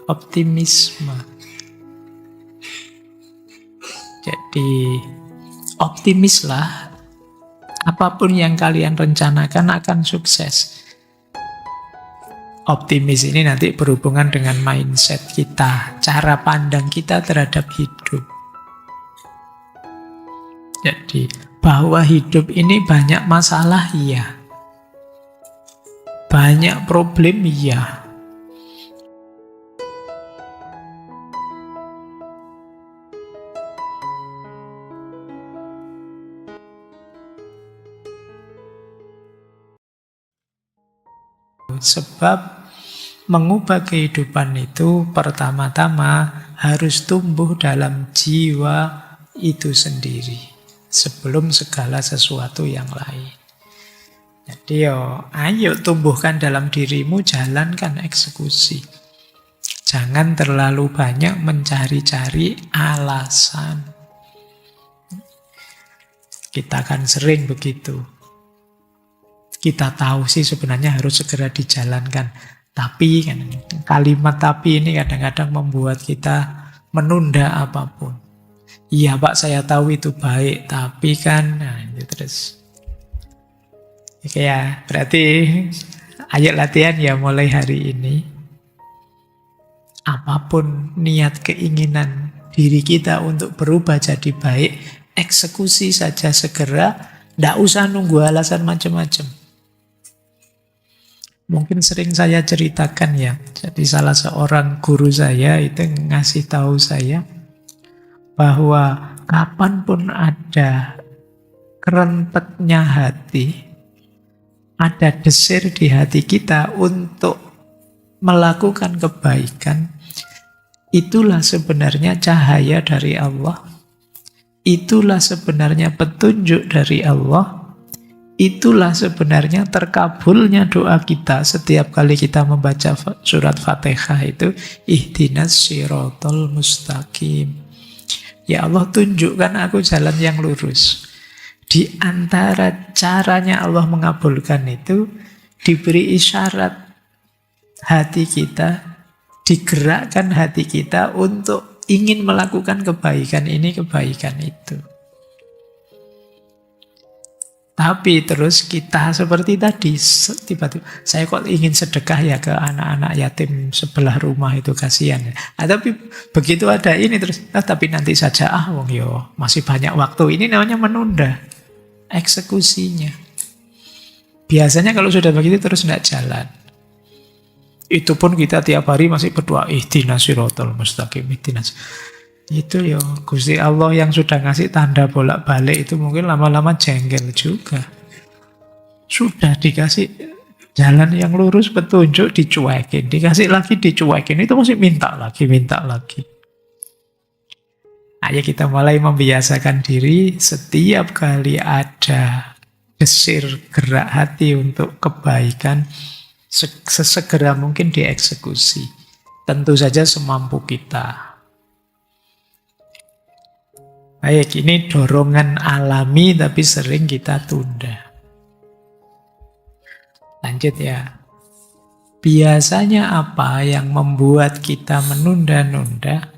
optimisme. Jadi optimislah, apapun yang kalian rencanakan akan sukses. Optimis ini nanti berhubungan dengan mindset kita, cara pandang kita terhadap hidup. Jadi bahwa hidup ini banyak masalah, iya. Banyak problem, iya. Sebab mengubah kehidupan itu pertama-tama harus tumbuh dalam jiwa itu sendiri sebelum segala sesuatu yang lain. Jadi ayo tumbuhkan dalam dirimu, jalankan eksekusi. Jangan terlalu banyak mencari-cari alasan. Kita kan sering begitu. Kita tahu sih sebenarnya harus segera dijalankan. Tapi kan, kalimat tapi ini kadang-kadang membuat kita menunda apapun. Iya Pak, saya tahu itu baik, tapi kan, nah itu terus. Oke ya, berarti ayo latihan ya mulai hari ini. Apapun niat keinginan diri kita untuk berubah jadi baik, eksekusi saja segera, tidak usah nunggu alasan macam-macam. Mungkin sering saya ceritakan ya, jadi salah seorang guru saya itu ngasih tahu saya bahwa kapanpun ada kerenteknya hati, ada desir di hati kita untuk melakukan kebaikan, itulah sebenarnya cahaya dari Allah, itulah sebenarnya petunjuk dari Allah. Itulah sebenarnya terkabulnya doa kita setiap kali kita membaca surat Fatihah itu, ihdinas siratal mustaqim. Ya Allah, tunjukkan aku jalan yang lurus. Di antara caranya Allah mengabulkan itu, diberi isyarat hati kita, digerakkan hati kita untuk ingin melakukan kebaikan ini, kebaikan itu. Tapi terus kita seperti tadi, tiba-tiba saya kok ingin sedekah ya ke anak-anak yatim sebelah rumah itu, kasihan ya. Tapi begitu ada ini terus, tapi nanti saja wong yo masih banyak waktu. Ini namanya menunda eksekusinya. Biasanya kalau sudah begitu terus tidak jalan. Itu pun kita tiap hari masih berdoa, ihdinas siratal mustaqim, ihdinas. Itu ya Gusti Allah yang sudah ngasih tanda bolak-balik itu mungkin lama-lama jengkel juga. Sudah dikasih jalan yang lurus, petunjuk, dicuekin. Dikasih lagi, dicuekin. Itu masih minta lagi, minta lagi. Ayo kita mulai membiasakan diri setiap kali ada desir gerak hati untuk kebaikan, sesegera mungkin dieksekusi. Tentu saja semampu kita. Baik, ini dorongan alami tapi sering kita tunda. Lanjut ya. Biasanya apa yang membuat kita menunda-nunda?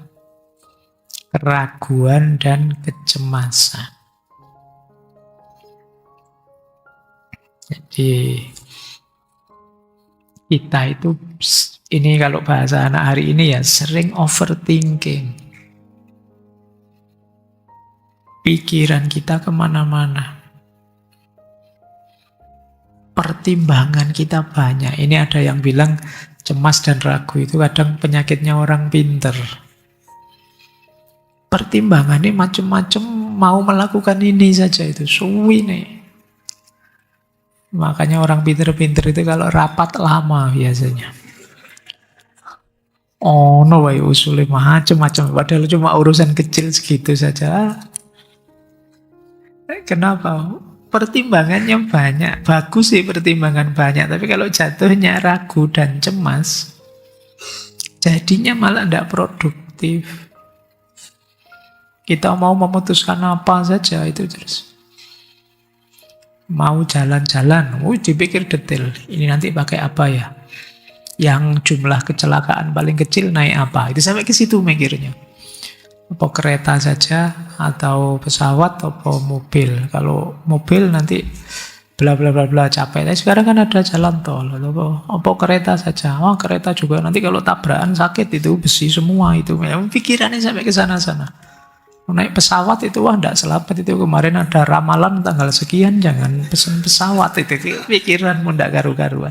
Keraguan dan kecemasan. Jadi kita itu, ini kalau bahasa anak hari ini ya, sering overthinking. Pikiran kita kemana-mana. Pertimbangan kita banyak. Ini ada yang bilang cemas dan ragu itu kadang penyakitnya orang pinter. Pertimbangannya macam-macam, mau melakukan ini saja itu suwi nih. Makanya orang pinter-pinter itu kalau rapat lama biasanya. Oh no, usulnya macam-macam. Padahal cuma urusan kecil segitu saja. Kenapa? Pertimbangannya banyak. Bagus sih pertimbangan banyak. Tapi kalau jatuhnya ragu dan cemas, jadinya malah tidak produktif. Kita mau memutuskan apa saja itu terus. Mau jalan-jalan, dipikir detail. Ini nanti pakai apa ya? yang jumlah kecelakaan paling kecil naik apa? Itu sampai ke situ mikirnya. Apa kereta saja atau pesawat atau mobil? Kalau mobil nanti bla bla bla bla capek. Tapi sekarang kan ada jalan tol. Apa kereta saja? Oh, kereta juga nanti kalau tabrakan sakit itu besi semua itu. Pikirannya sampai ke sana-sana. Naik pesawat itu wah enggak selamat itu, kemarin ada ramalan tanggal sekian jangan pesen pesawat itu. Pikiranmu enggak karu-karuan.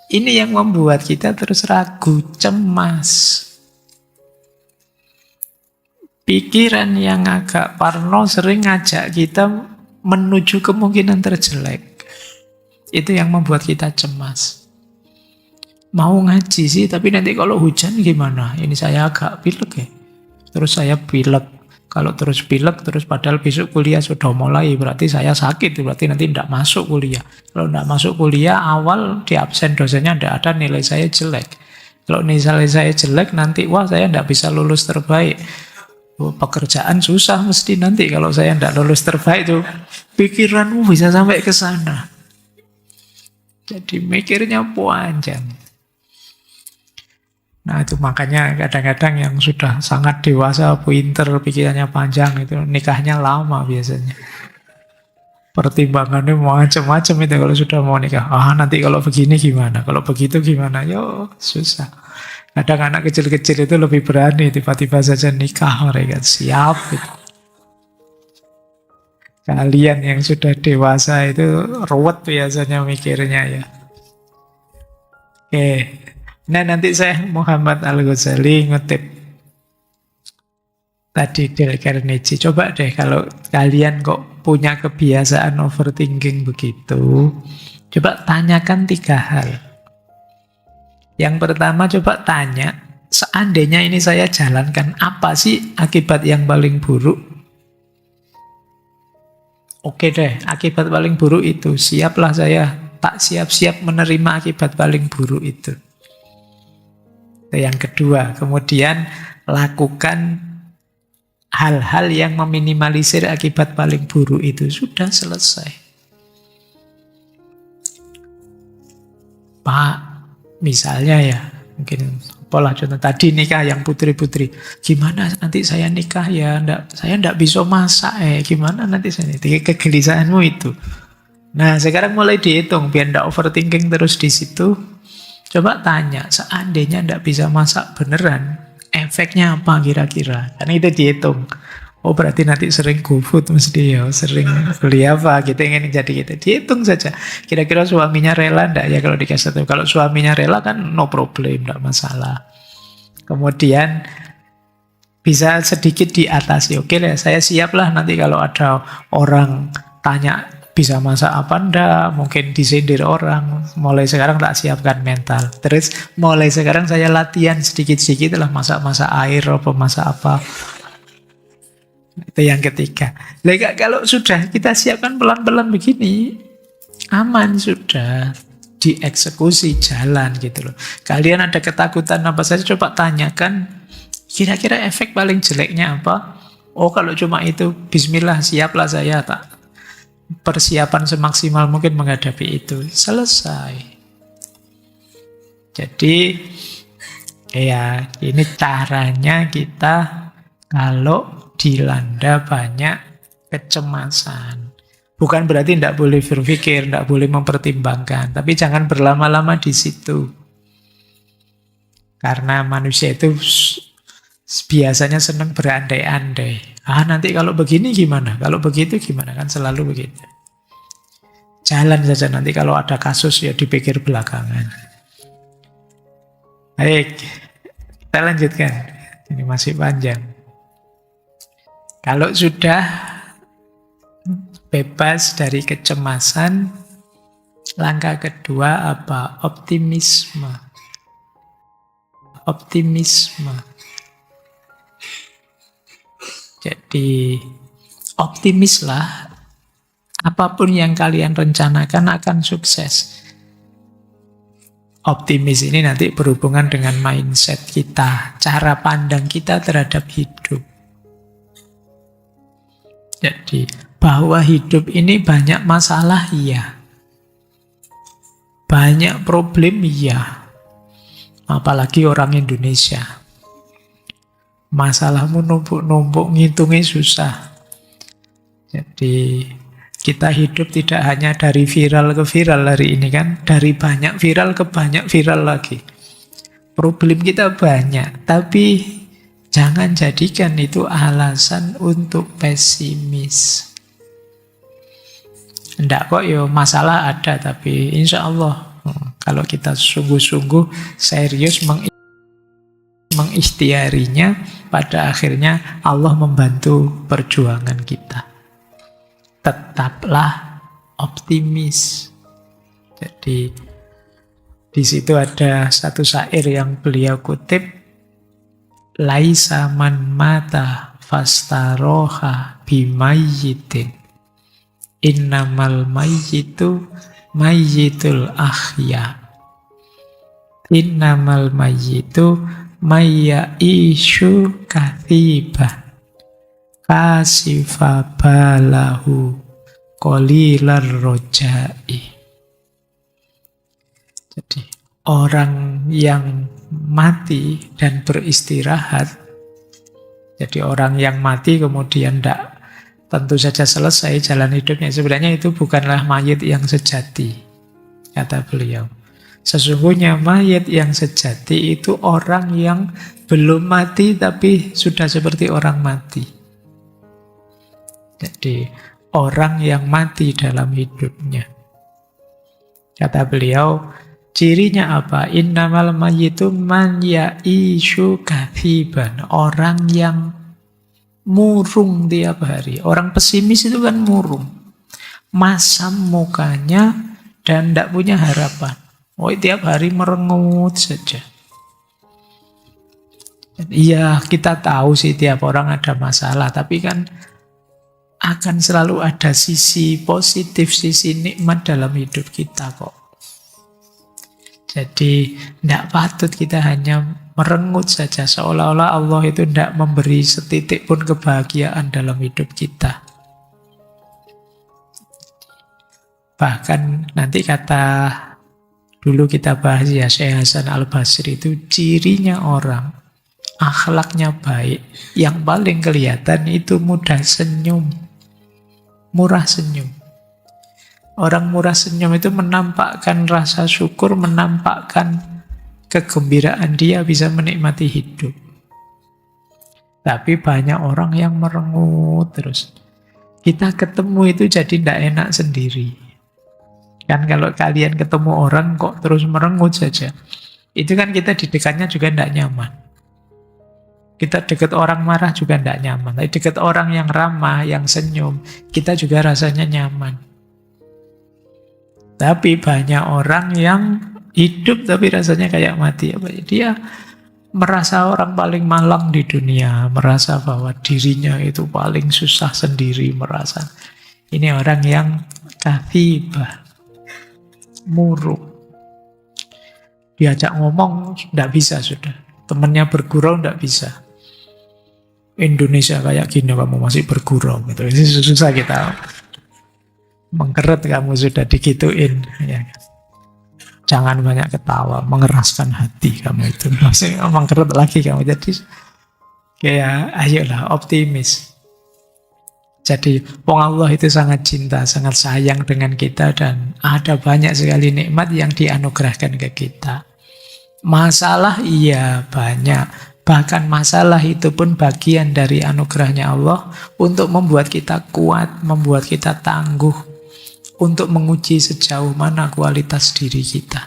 Ini yang membuat kita terus ragu, cemas. Pikiran yang agak parno sering ngajak kita menuju kemungkinan terjelek. Itu yang membuat kita cemas. Mau ngaji sih, tapi nanti kalau hujan gimana? Ini saya agak pilek ya. Terus saya pilek. Kalau terus pilek, terus padahal besok kuliah sudah mulai, berarti saya sakit, berarti nanti tidak masuk kuliah. Kalau tidak masuk kuliah, awal di absen dosennya tidak ada, nilai saya jelek. Kalau nilai saya jelek, nanti wah saya tidak bisa lulus terbaik. Pekerjaan susah mesti nanti kalau saya tidak lulus terbaik tuh. Pikiranmu bisa sampai ke sana. Jadi mikirnya panjang. Nah itu makanya kadang-kadang yang sudah sangat dewasa, pinter, pikirannya panjang itu nikahnya lama biasanya. Pertimbangannya macam-macam itu kalau sudah mau nikah. Nanti kalau begini gimana? Kalau begitu gimana? Yo susah. Kadang anak kecil-kecil itu lebih berani, tiba-tiba saja nikah mereka siap. Gitu. Kalian yang sudah dewasa itu ruwet biasanya mikirnya ya. Oke. Nah nanti saya Muhammad Al-Ghazali ngutip tadi Dale Carnegie. Coba deh kalau kalian kok punya kebiasaan overthinking begitu, coba tanyakan 3 hal. Yang pertama coba tanya, seandainya ini saya jalankan, apa sih akibat yang paling buruk? Oke deh, akibat paling buruk itu, siaplah saya, tak siap-siap menerima akibat paling buruk itu. Yang kedua, kemudian lakukan hal-hal yang meminimalisir akibat paling buruk itu. Sudah selesai. Pak, misalnya ya, mungkin apalah contoh tadi nikah yang putri-putri. Gimana nanti saya nikah ya, saya enggak bisa masak gimana nanti saya nikah? Kegelisahanmu itu. Nah, sekarang mulai dihitung biar enggak overthinking terus di situ. Coba tanya, seandainya tidak bisa masak beneran, efeknya apa kira-kira? Karena itu dihitung. Oh berarti nanti sering GoFood mesti ya, sering beli apa, kita ingin jadi kita. Dihitung saja. Kira-kira suaminya rela enggak ya kalau dikasih tahu. Kalau suaminya rela kan no problem, enggak masalah. Kemudian bisa sedikit diatasi. Oke lah, saya siap lah nanti kalau ada orang tanya, bisa masak apa enggak, mungkin disindir orang, mulai sekarang tak siapkan mental. Terus mulai sekarang saya latihan sedikit-sedikit lah masak-masak air apa masak apa. Itu yang ketiga. Kalau sudah kita siapkan pelan-pelan begini, aman sudah, dieksekusi jalan gitu loh. Kalian ada ketakutan apa saja coba tanyakan, kira-kira efek paling jeleknya apa? Oh kalau cuma itu, bismillah siaplah saya tak persiapan semaksimal mungkin menghadapi itu. Selesai. Jadi ya ini caranya kita kalau dilanda banyak kecemasan. Bukan berarti tidak boleh berpikir, tidak boleh mempertimbangkan, tapi jangan berlama-lama di situ. Karena manusia itu biasanya senang berandai-andai. Nanti kalau begini gimana? Kalau begitu gimana? Kan selalu begitu. Jalan saja, nanti kalau ada kasus ya dipikir belakangan. Baik, kita lanjutkan. Ini masih panjang. Kalau sudah bebas dari kecemasan, langkah kedua apa? Optimisme. Optimisme. Jadi optimislah, apapun yang kalian rencanakan akan sukses. Optimis ini nanti berhubungan dengan mindset kita, cara pandang kita terhadap hidup. Jadi bahwa hidup ini banyak masalah, iya. Banyak problem, iya. Apalagi orang Indonesia. Masalahmu numpuk-numpuk, ngitungnya susah. Jadi kita hidup tidak hanya dari viral ke viral hari ini kan, dari banyak viral ke banyak viral lagi. Problem kita banyak, tapi jangan jadikan itu alasan untuk pesimis. Enggak kok ya, masalah ada, tapi insya Allah kalau kita sungguh-sungguh serius mengikhtiarinya, pada akhirnya Allah membantu perjuangan kita. Tetaplah optimis. Jadi di situ ada satu syair yang beliau kutip, laisa man mata fastaroha bimayyitin, innamal mayyitu mayyitul ahya, innamal mayyitu mayyishu kathibah kasifa balahu qalilar rojai. Jadi orang yang mati dan beristirahat, jadi orang yang mati kemudian tidak tentu saja selesai jalan hidupnya, sebenarnya itu bukanlah mayit yang sejati, kata beliau. Sesungguhnya mayit yang sejati itu orang yang belum mati tapi sudah seperti orang mati. Jadi orang yang mati dalam hidupnya. Kata beliau, cirinya apa? Innamal mayyitu man ya'ishu kathiban. Orang yang murung tiap hari. Orang pesimis itu kan murung. Masam mukanya dan tidak punya harapan. Oh, tiap hari merengut saja. Iya, kita tahu sih tiap orang ada masalah, tapi kan akan selalu ada sisi positif, sisi nikmat dalam hidup kita kok. Jadi tidak patut kita hanya merengut saja, seolah-olah Allah itu tidak memberi setitik pun kebahagiaan dalam hidup kita. Bahkan nanti kata dulu kita bahas ya, Syekh Hasan Al-Basri itu cirinya orang akhlaknya baik, yang paling kelihatan itu mudah senyum, murah senyum. Orang murah senyum itu menampakkan rasa syukur, menampakkan kegembiraan dia bisa menikmati hidup. Tapi banyak orang yang merengut terus. Kita ketemu itu jadi tidak enak sendiri. Kan kalau kalian ketemu orang kok terus merengut saja, itu kan kita di dekatnya juga tidak nyaman. Kita dekat orang marah juga tidak nyaman. Tapi dekat orang yang ramah, yang senyum, kita juga rasanya nyaman. Tapi banyak orang yang hidup tapi rasanya kayak mati. Dia merasa orang paling malang di dunia, merasa bahwa dirinya itu paling susah sendiri, merasa ini orang yang kathibah, murung. Diajak ngomong tidak bisa sudah. Temannya bergurau tidak bisa. Indonesia kayak gini kamu masih bergurau gitu. Ini susah kita. Mengkeret kamu sudah digituin. Ya. Jangan banyak ketawa, mengeraskan hati kamu itu. Masih mengkeret lagi kamu. Jadi kayak ayolah optimis. Jadi wong Allah itu sangat cinta, sangat sayang dengan kita dan ada banyak sekali nikmat yang dianugerahkan ke kita. Masalah iya banyak. Bahkan masalah itu pun bagian dari anugerahnya Allah untuk membuat kita kuat, membuat kita tangguh, untuk menguji sejauh mana kualitas diri kita.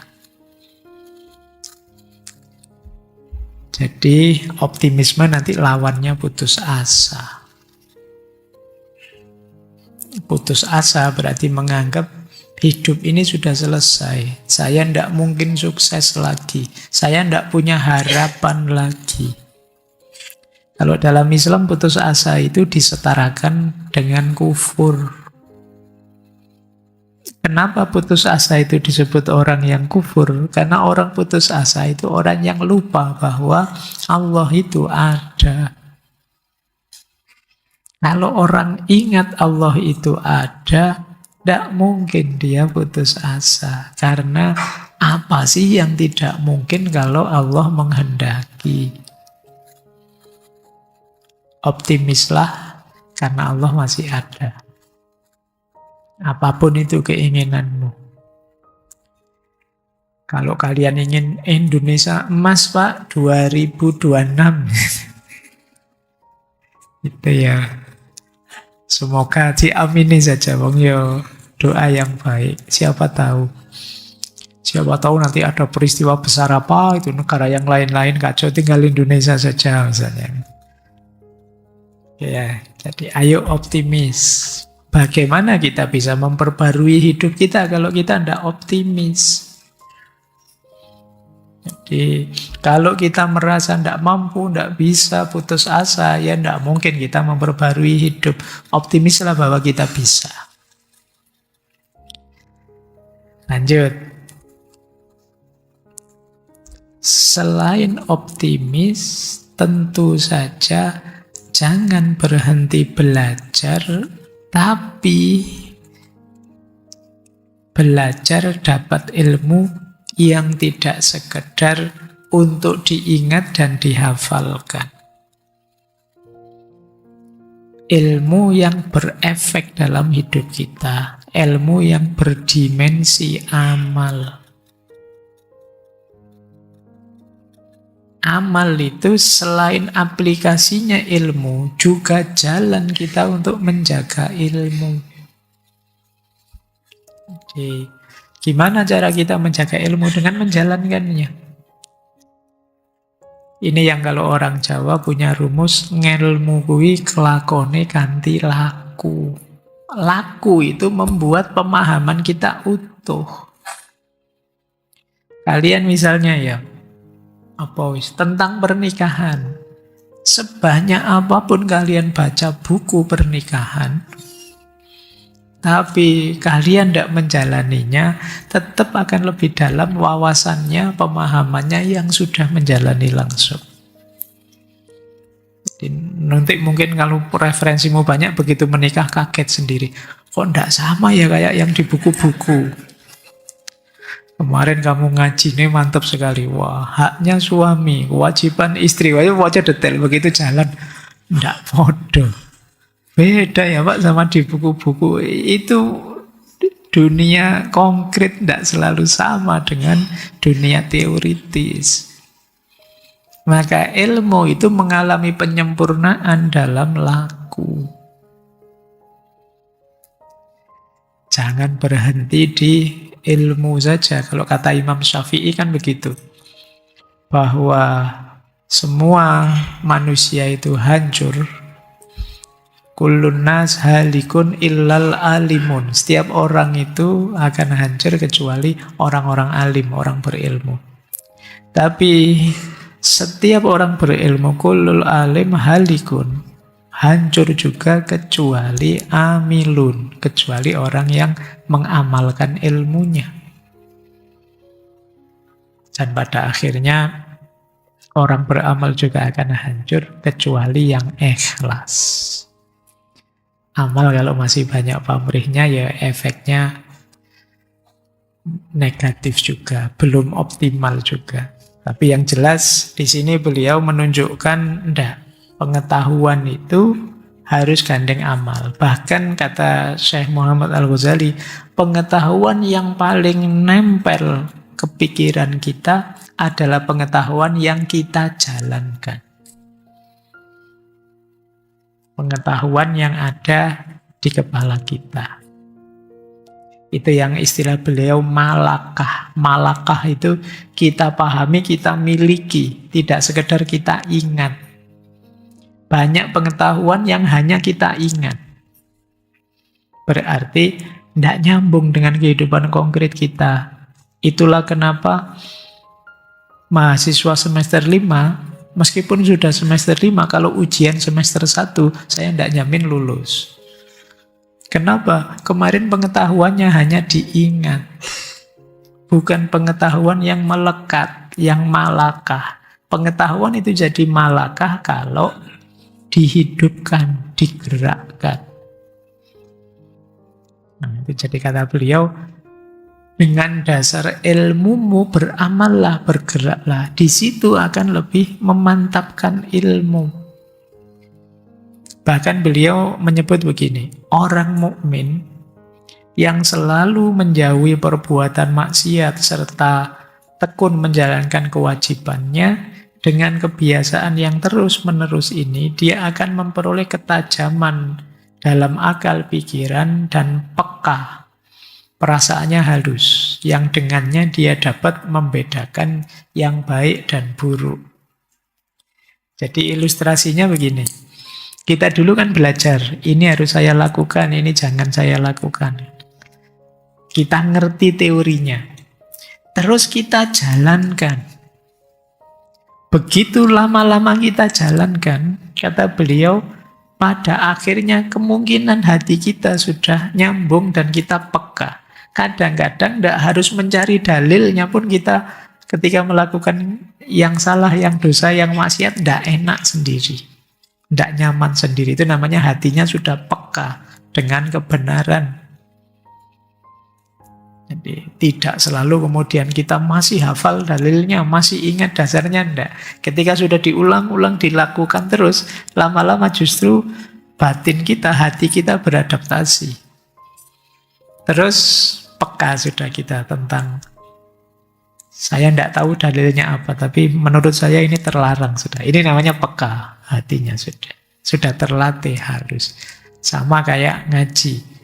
Jadi optimisme nanti lawannya putus asa. Putus asa berarti menganggap hidup ini sudah selesai. Saya tidak mungkin sukses lagi. Saya tidak punya harapan lagi. Kalau dalam Islam putus asa itu disetarakan dengan kufur. Kenapa putus asa itu disebut orang yang kufur? Karena orang putus asa itu orang yang lupa bahwa Allah itu ada. Kalau orang ingat Allah itu ada, Tidak mungkin dia putus asa. Karena apa sih yang tidak mungkin kalau Allah menghendaki? Optimislah karena Allah masih ada. Apapun itu keinginanmu. Kalau kalian ingin Indonesia emas, Pak, 2026. Itu ya. Semoga diamini saja, Bang. Yo, doa yang baik. Siapa tahu. Siapa tahu nanti ada peristiwa besar apa, itu negara yang lain-lain kacau, tinggal Indonesia saja misalnya. Ya, jadi ayo optimis. Bagaimana kita bisa memperbarui hidup kita kalau kita tidak optimis? Jadi kalau kita merasa tidak mampu, tidak bisa, putus asa, ya tidak mungkin kita memperbarui hidup. Optimislah bahwa kita bisa. Lanjut. Selain optimis, tentu saja jangan berhenti belajar, tapi belajar dapat ilmu yang tidak sekedar untuk diingat dan dihafalkan. Ilmu yang berefek dalam hidup kita, ilmu yang berdimensi amal. Amal itu selain aplikasinya ilmu, juga jalan kita untuk menjaga ilmu. Jadi, gimana cara kita menjaga ilmu? Dengan menjalankannya. Ini yang kalau orang Jawa punya rumus, ngelmu kuwi kelakone kanthi laku. Laku itu membuat pemahaman kita utuh. Kalian misalnya ya, tentang pernikahan. Sebanyak apapun kalian baca buku pernikahan, tapi kalian tidak menjalaninya, tetap akan lebih dalam wawasannya, pemahamannya yang sudah menjalani langsung. Jadi, nanti mungkin kalau referensimu banyak, begitu menikah kaget sendiri. Kok tidak sama ya kayak yang di buku-buku? Kemarin kamu ngaji nih mantap sekali. Wah, haknya suami, kewajiban istri. Wah, wajah detail, begitu jalan. Tidak bodoh. Beda ya Pak sama di buku-buku. Itu dunia konkret tidak selalu sama dengan dunia teoritis. Maka ilmu itu mengalami penyempurnaan dalam laku. Jangan berhenti di ilmu saja. Kalau kata Imam Syafi'i kan begitu. Bahwa semua manusia itu hancur. Kullun nas halikun illal alimun. Setiap orang itu akan hancur kecuali orang-orang alim, orang berilmu. Tapi setiap orang berilmu, kullul alim halikun, hancur juga kecuali amilun, kecuali orang yang mengamalkan ilmunya. Dan pada akhirnya orang beramal juga akan hancur kecuali yang ikhlas. Amal kalau masih banyak pamrihnya ya efeknya negatif juga, belum optimal juga. Tapi yang jelas di sini beliau menunjukkan pengetahuan itu harus gandeng amal. Bahkan kata Syekh Muhammad Al-Ghazali, pengetahuan yang paling nempel ke pikiran kita adalah pengetahuan yang kita jalankan. Pengetahuan yang ada di kepala kita. Itu yang istilah beliau malakah. Malakah itu kita pahami, kita miliki. Tidak sekedar kita ingat. Banyak pengetahuan yang hanya kita ingat. Berarti tidak nyambung dengan kehidupan konkret kita. Itulah kenapa mahasiswa semester 5 meskipun sudah semester 5, kalau ujian semester 1, saya tidak jamin lulus. Kenapa? Kemarin pengetahuannya hanya diingat. Bukan pengetahuan yang melekat, yang malakah. Pengetahuan itu jadi malakah kalau dihidupkan, digerakkan. Nah, itu jadi kata beliau, dengan dasar ilmumu beramallah, bergeraklah. Di situ akan lebih memantapkan ilmu. Bahkan beliau menyebut begini, orang mukmin yang selalu menjauhi perbuatan maksiat serta tekun menjalankan kewajibannya, dengan kebiasaan yang terus-menerus ini, dia akan memperoleh ketajaman dalam akal pikiran dan peka. Perasaannya halus, yang dengannya dia dapat membedakan yang baik dan buruk. Jadi ilustrasinya begini. Kita dulu kan belajar, ini harus saya lakukan, ini jangan saya lakukan. Kita ngerti teorinya. Terus kita jalankan. Begitu lama-lama kita jalankan, kata beliau, pada akhirnya kemungkinan hati kita sudah nyambung dan kita peka. Kadang-kadang tidak harus mencari dalilnya pun kita ketika melakukan yang salah, yang dosa, yang maksiat, tidak enak sendiri. Tidak nyaman sendiri. Itu namanya hatinya sudah peka dengan kebenaran. Jadi tidak selalu kemudian kita masih hafal dalilnya, masih ingat dasarnya, enggak. Ketika sudah diulang-ulang, dilakukan terus, lama-lama justru batin kita, hati kita beradaptasi. Terus peka sudah kita tentang, saya enggak tahu dalilnya apa, tapi menurut saya ini terlarang sudah. Ini namanya peka, hatinya sudah terlatih harus. Sama kayak ngaji.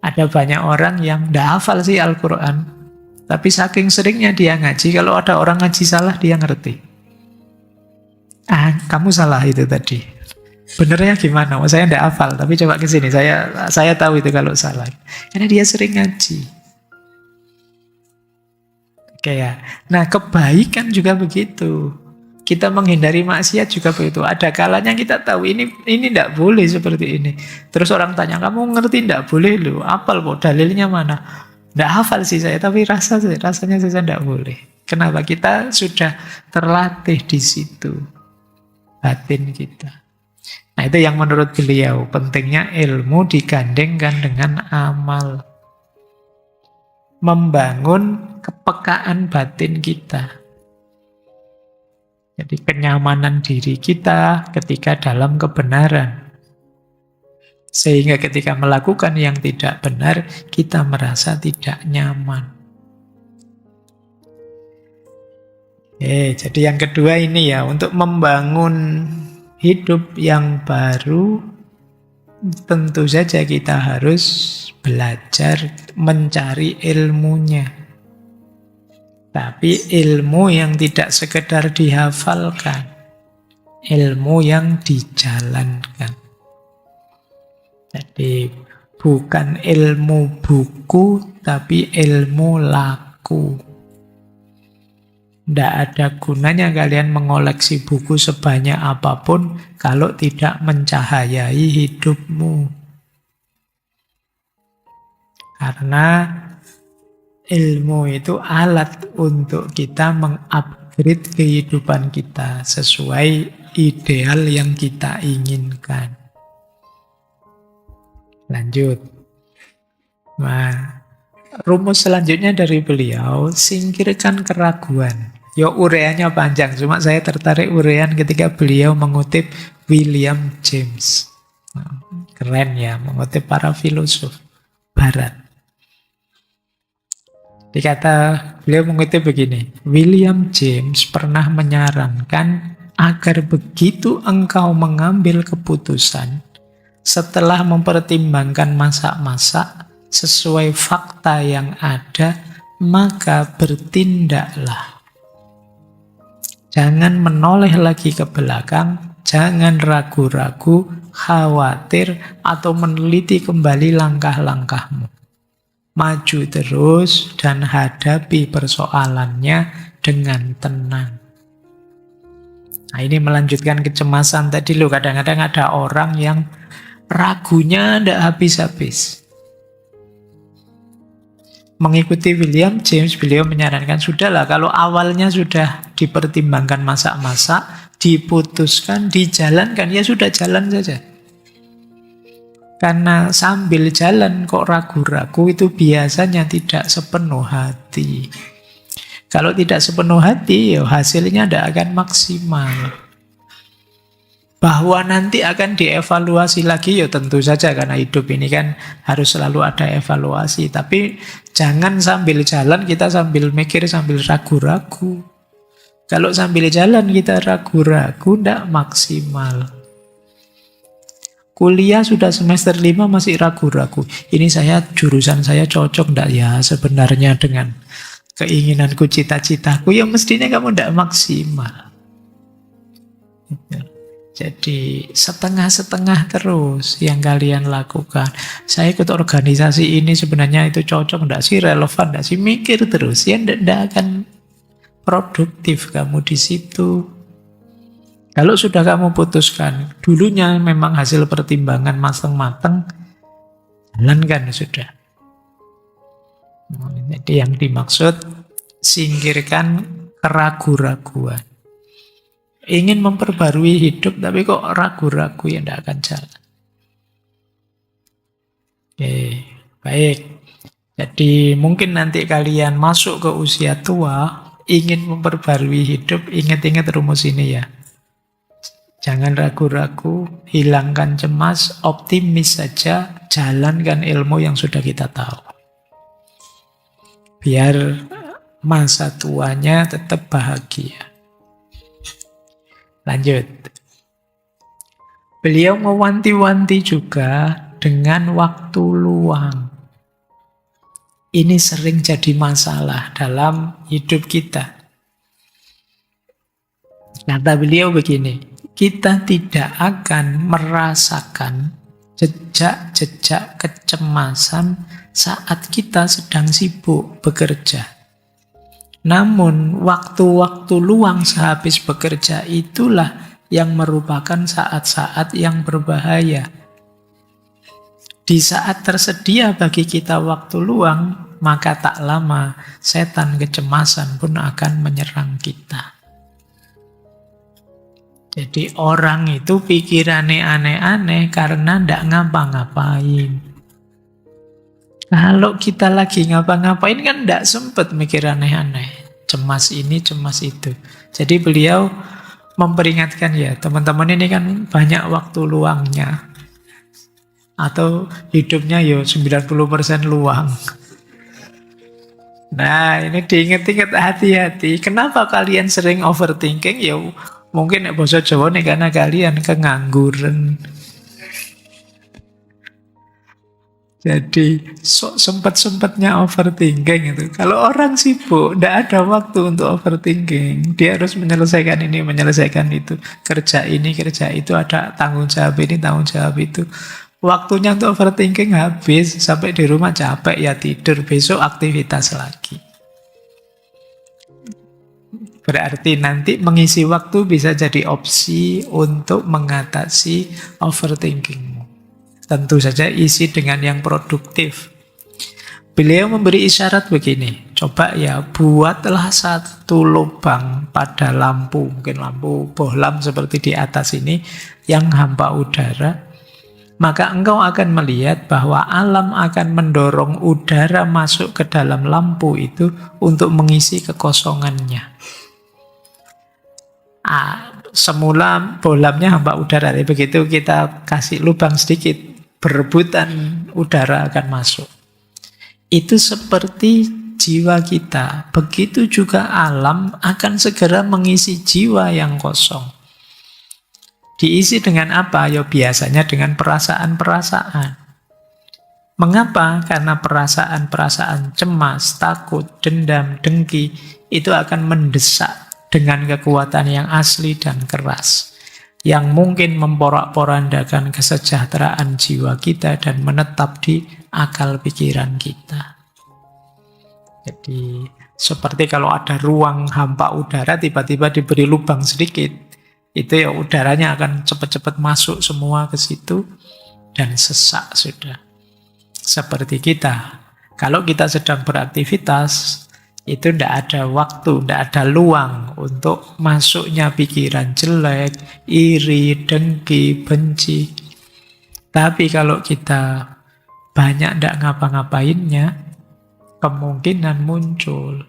Ada banyak orang yang tidak hafal sih Al-Quran, tapi saking seringnya dia ngaji, kalau ada orang ngaji salah, dia ngerti. Kamu salah itu tadi. Benernya gimana? Saya tidak hafal, tapi coba ke sini. Saya tahu itu kalau salah. Karena dia sering ngaji. Oke ya. Nah, kebaikan juga begitu. Kita menghindari maksiat juga begitu. Ada kalanya kita tahu ini tidak boleh seperti ini. Terus orang tanya, kamu ngerti tidak boleh loh? Apal kok dalilnya mana? Tidak hafal sih saya, tapi rasanya saya tidak boleh. Kenapa? Kita sudah terlatih di situ. Batin kita. Nah, itu yang menurut beliau pentingnya ilmu digandengkan dengan amal. Membangun kepekaan batin kita. Jadi kenyamanan diri kita ketika dalam kebenaran. Sehingga ketika melakukan yang tidak benar, kita merasa tidak nyaman. Jadi yang kedua ini ya, untuk membangun hidup yang baru, tentu saja kita harus belajar mencari ilmunya. Tapi ilmu yang tidak sekedar dihafalkan, ilmu yang dijalankan. Jadi bukan ilmu buku, tapi ilmu laku. Tidak ada gunanya kalian mengoleksi buku sebanyak apapun kalau tidak mencahayai hidupmu. Karena ilmu itu alat untuk kita mengupgrade kehidupan kita sesuai ideal yang kita inginkan. Lanjut. Nah, rumus selanjutnya dari beliau, singkirkan keraguan. Ureannya panjang, cuma saya tertarik urean ketika beliau mengutip William James. Keren ya, mengutip para filosof Barat. Dikata beliau mengutip begini, William James pernah menyarankan agar begitu engkau mengambil keputusan, setelah mempertimbangkan masak-masak sesuai fakta yang ada, maka bertindaklah. Jangan menoleh lagi ke belakang, jangan ragu-ragu, khawatir, atau meneliti kembali langkah-langkahmu. Maju terus dan hadapi persoalannya dengan tenang. Nah, ini melanjutkan kecemasan tadi loh. Kadang-kadang ada orang yang ragunya tidak habis-habis. Mengikuti William James, beliau menyarankan, sudahlah kalau awalnya sudah dipertimbangkan masak-masak, diputuskan, dijalankan, ya sudah jalan saja. Karena sambil jalan kok ragu-ragu itu biasanya tidak sepenuh hati. Kalau tidak sepenuh hati, ya hasilnya tidak akan maksimal. Bahwa nanti akan dievaluasi lagi, ya tentu saja karena hidup ini kan harus selalu ada evaluasi. Tapi jangan sambil jalan kita sambil mikir, sambil ragu-ragu. Kalau sambil jalan kita ragu-ragu, tidak maksimal. Kuliah sudah semester 5 masih ragu-ragu. Ini jurusan saya cocok enggak ya sebenarnya dengan keinginanku, cita-citaku. Ya mestinya kamu enggak maksimal. Jadi setengah-setengah terus yang kalian lakukan. Saya ikut organisasi ini sebenarnya itu cocok enggak sih, relevan enggak sih? Mikir terus. Ya enggak akan produktif kamu di situ. Kalau sudah kamu putuskan, dulunya memang hasil pertimbangan matang-matang, jalankan sudah. Jadi yang dimaksud, singkirkan keraguan-raguan. Ingin memperbarui hidup, tapi kok ragu-ragu, ya tidak akan jalan. Oke, baik. Jadi mungkin nanti kalian masuk ke usia tua, ingin memperbarui hidup, ingat-ingat rumus ini ya. Jangan ragu-ragu, hilangkan cemas, optimis saja, jalankan ilmu yang sudah kita tahu. Biar masa tuanya tetap bahagia. Lanjut. Beliau mewanti-wanti juga dengan waktu luang. Ini sering jadi masalah dalam hidup kita. Kata beliau begini, kita tidak akan merasakan jejak-jejak kecemasan saat kita sedang sibuk bekerja. Namun, waktu-waktu luang sehabis bekerja itulah yang merupakan saat-saat yang berbahaya. Di saat tersedia bagi kita waktu luang, maka tak lama setan kecemasan pun akan menyerang kita. Jadi orang itu pikirannya aneh-aneh karena tidak ngapa-ngapain. Kalau kita lagi ngapa-ngapain kan tidak sempat mikir aneh-aneh. Cemas ini, cemas itu. Jadi beliau memperingatkan ya, teman-teman ini kan banyak waktu luangnya. Atau hidupnya ya 90% luang. Nah ini diingat-ingat hati-hati. Kenapa kalian sering overthinking? Ya mungkin bahasa Jawa nih karena kalian kengangguran. Jadi sempat-sempatnya overthinking itu. Kalau orang sibuk, tidak ada waktu untuk overthinking. Dia harus menyelesaikan ini, menyelesaikan itu. Kerja ini, kerja itu, ada tanggung jawab ini, tanggung jawab itu. Waktunya untuk overthinking habis, sampai di rumah capek ya tidur, besok aktivitas lagi. Berarti nanti mengisi waktu bisa jadi opsi untuk mengatasi overthinkingmu. Tentu saja isi dengan yang produktif. Beliau memberi isyarat begini, coba ya buatlah satu lubang pada lampu, mungkin lampu bohlam seperti di atas ini, yang hampa udara, maka engkau akan melihat bahwa alam akan mendorong udara masuk ke dalam lampu itu untuk mengisi kekosongannya. Semula bohlamnya hampa udara, tapi begitu kita kasih lubang sedikit, berebutan udara akan masuk. Itu seperti jiwa kita. Begitu juga alam akan segera mengisi jiwa yang kosong. Diisi dengan apa? Ya biasanya dengan perasaan-perasaan. Mengapa? Karena perasaan-perasaan cemas, takut, dendam, dengki itu akan mendesak dengan kekuatan yang asli dan keras, yang mungkin memporak-porandakan kesejahteraan jiwa kita dan menetap di akal pikiran kita. Jadi seperti kalau ada ruang hampa udara, tiba-tiba diberi lubang sedikit, itu ya udaranya akan cepat-cepat masuk semua ke situ dan sesak sudah. Seperti kita, kalau kita sedang beraktivitas, itu tidak ada waktu, tidak ada luang untuk masuknya pikiran jelek, iri, dengki, benci. Tapi kalau kita banyak tidak ngapa-ngapainnya, kemungkinan muncul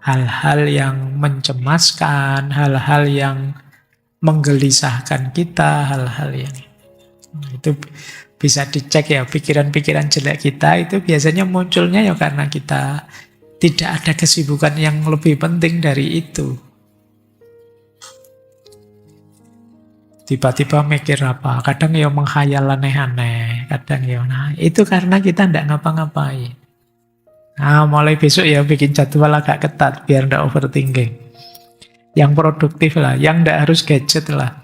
hal-hal yang mencemaskan, hal-hal yang menggelisahkan kita, hal-hal yang itu bisa dicek ya, pikiran-pikiran jelek kita itu biasanya munculnya ya karena kita tidak ada kesibukan yang lebih penting dari itu. Tiba-tiba mikir apa, kadang ya menghayal aneh-aneh, kadang ya, nah itu karena kita tidak ngapa-ngapain. Nah, mulai besok ya bikin jadwal agak ketat biar tidak overthinking. Yang produktif lah, yang tidak harus gadget lah.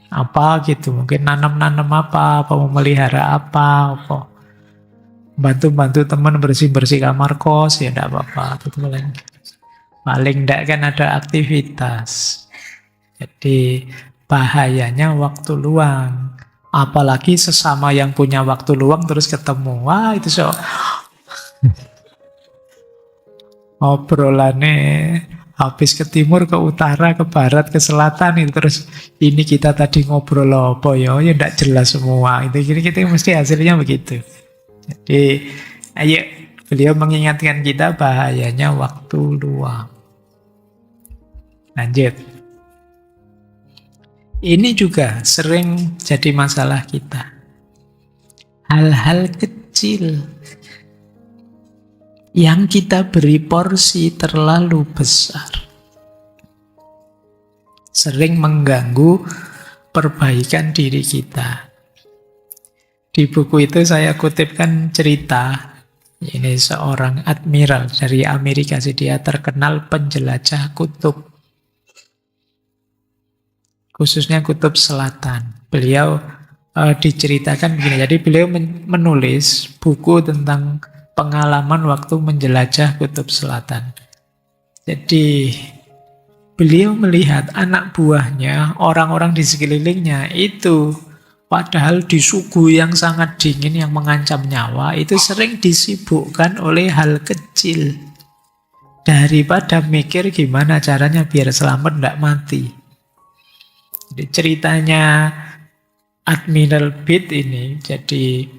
Apa gitu, mungkin nanam-nanam apa memelihara apa. Bantu-bantu teman bersih-bersih kamar kos, ya tidak apa-apa. Itu paling tidak kan ada aktivitas. Jadi bahayanya waktu luang. Apalagi sesama yang punya waktu luang terus ketemu. Wah itu obrolannya habis ke timur, ke utara, ke barat, ke selatan itu terus ini kita tadi ngobrol apa ya tidak jelas semua. Itu gini kita mesti hasilnya begitu. Jadi ayo beliau mengingatkan kita bahayanya waktu luang. Lanjut. Ini juga sering jadi masalah kita. Hal-hal kecil yang kita beri porsi terlalu besar sering mengganggu perbaikan diri kita. Di buku itu saya kutipkan cerita, ini seorang admiral dari Amerika, dia terkenal penjelajah kutub, khususnya kutub selatan. Beliau diceritakan begini, jadi beliau menulis buku tentang pengalaman waktu menjelajah kutub selatan. Jadi beliau melihat anak buahnya, orang-orang di sekelilingnya itu padahal di suhu yang sangat dingin yang mengancam nyawa itu sering disibukkan oleh hal kecil daripada mikir gimana caranya biar selamat tidak mati. Jadi ceritanya Admiral Beit ini, jadi